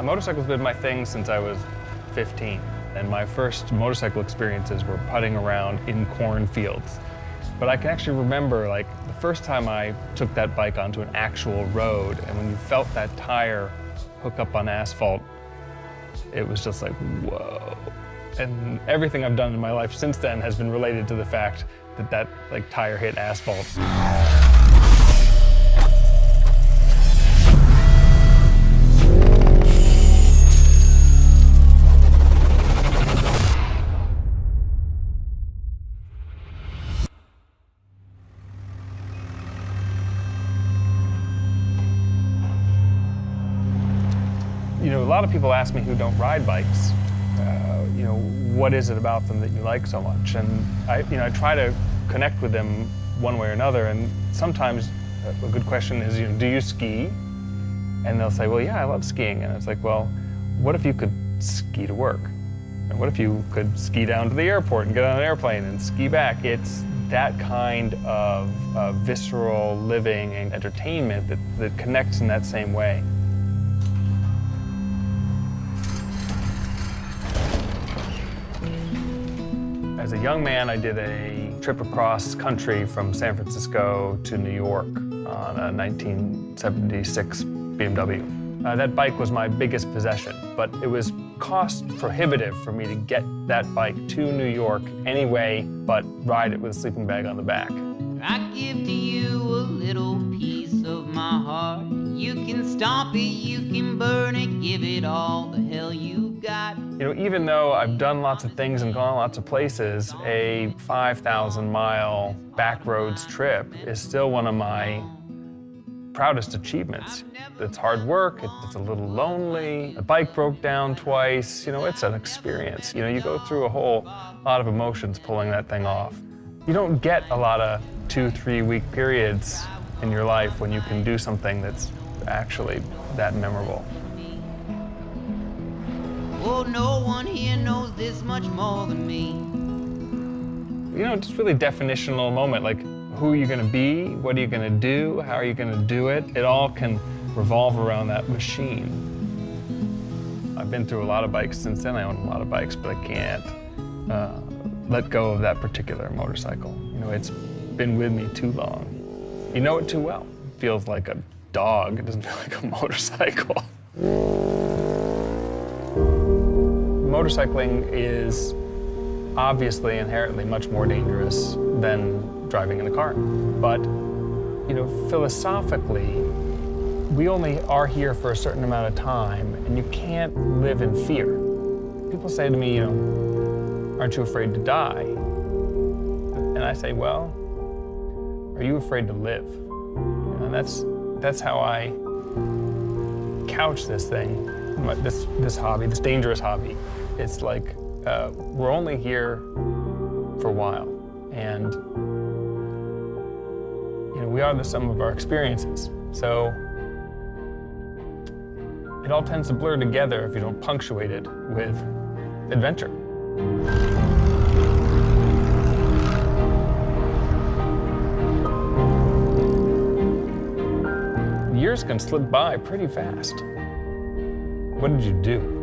A motorcycle's been my thing since I was 15. And my first motorcycle experiences were putting around in cornfields. But I can actually remember, like, the first time I took that bike onto an actual road, and when you felt that tire hook up on asphalt, it was just like, whoa. And everything I've done in my life since then has been related to the fact that that like tire hit asphalt. You know, a lot of people ask me who don't ride bikes, you know, what is it about them that you like so much? And I try to connect with them one way or another. And sometimes a good question is, do you ski? And they'll say, well, yeah, I love skiing. And it's like, well, what if you could ski to work? And what if you could ski down to the airport and get on an airplane and ski back? It's that kind of visceral living and entertainment that connects in that same way. As a young man, I did a trip across country from San Francisco to New York on a 1976 BMW. That bike was my biggest possession, but it was cost prohibitive for me to get that bike to New York anyway, but ride it with a sleeping bag on the back. I give to you a little piece of my heart. You can stomp it, you can burn it, give it all the hell you've got. You know, even though I've done lots of things and gone lots of places, a 5,000-mile backroads trip is still one of my proudest achievements. It's hard work, it's a little lonely, the bike broke down twice, you know, it's an experience. You know, you go through a whole lot of emotions pulling that thing off. You don't get a lot of 2-3 week periods in your life when you can do something that's actually that memorable. Oh, no one here knows this much more than me. You know, just really definitional moment, like who are you gonna be, what are you gonna do, how are you gonna do it? It all can revolve around that machine. I've been through a lot of bikes since then. I own a lot of bikes, but I can't let go of that particular motorcycle. You know, it's been with me too long. You know it too well. It feels like a dog. It doesn't feel like a motorcycle. Motorcycling is obviously inherently much more dangerous than driving in a car. But, you know, philosophically, we only are here for a certain amount of time, and you can't live in fear. People say to me, you know, aren't you afraid to die? And I say, well, are you afraid to live? You know, and that's how I couch this thing, this hobby, this dangerous hobby. It's like, we're only here for a while, and you know, we are the sum of our experiences. So it all tends to blur together if you don't punctuate it with adventure. Years can slip by pretty fast. What did you do?